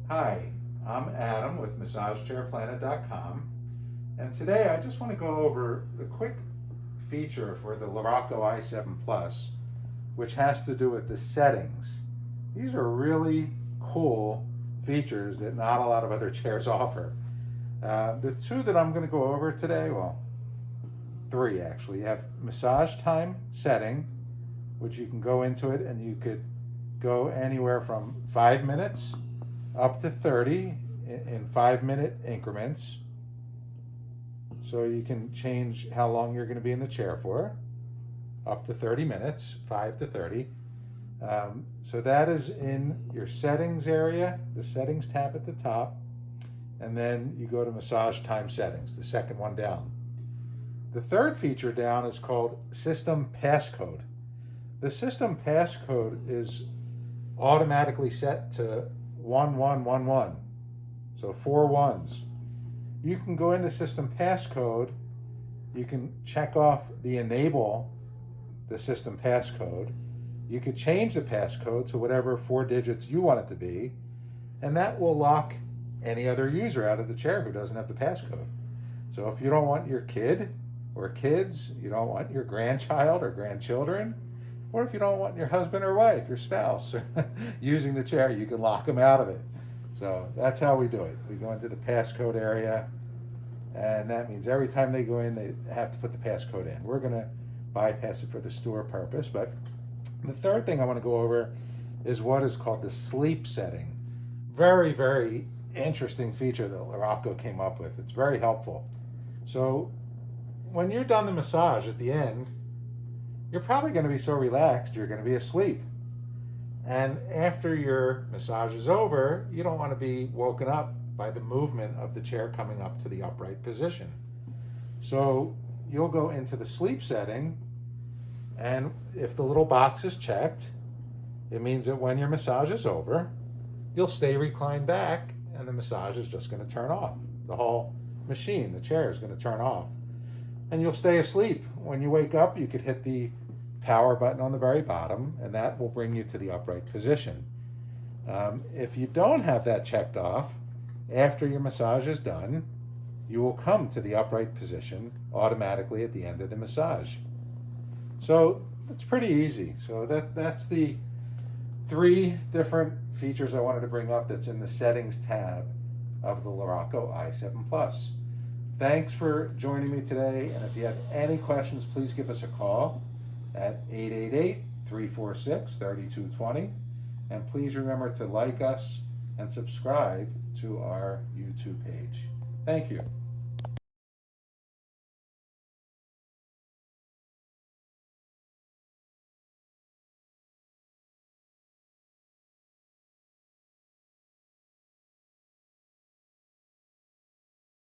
Hi, I'm Adam with MassageChairPlanet.com, and today I just want to go over the quick feature for the Luraco i7 Plus, which has to do with the settings. These are really cool features that not a lot of other chairs offer. The two that I'm going to go over today, well, three actually. You have massage time setting, which you can go into it and you could go anywhere from 5 minutes up to 30 in 5-minute increments. So you can change how long you're going to be in the chair for, up to 30 minutes, 5 to 30. So that is in your settings area, the settings tab at the top, and then you go to massage time settings, the second one down. The third feature down is called system passcode. The system passcode is automatically set to 1111, so 4 ones. You can go into system passcode, you can check off the enable the system passcode, you could change the passcode to whatever 4 digits you want it to be, and that will lock any other user out of the chair who doesn't have the passcode. So if you don't want your kid or kids, you don't want your grandchild or grandchildren, or if you don't want your husband or wife, your spouse, using the chair, you can lock them out of it. So that's how we do it. We go into the passcode area, and that means every time they go in, they have to put the passcode in. We're going to bypass it for the store purpose. But the third thing I want to go over is what is called the sleep setting. Very, very interesting feature that Luraco came up with. It's very helpful. So when you're done the massage at the end, you're probably going to be so relaxed you're going to be asleep. And after your massage is over, you don't want to be woken up by the movement of the chair coming up to the upright position. So you'll go into the sleep setting, and if the little box is checked, it means that when your massage is over, you'll stay reclined back and the massage is just going to turn off. The whole machine, the chair, is going to turn off. And you'll stay asleep. When you wake up, you could hit the power button on the very bottom, and that will bring you to the upright position. If you don't have that checked off, after your massage is done, you will come to the upright position automatically at the end of the massage. So it's pretty easy. So that's the 3 different features I wanted to bring up that's in the settings tab of the Luraco i7 Plus. Thanks for joining me today, and if you have any questions, please give us a call at 888-346-3220, and please remember to like us and subscribe to our YouTube page. Thank you.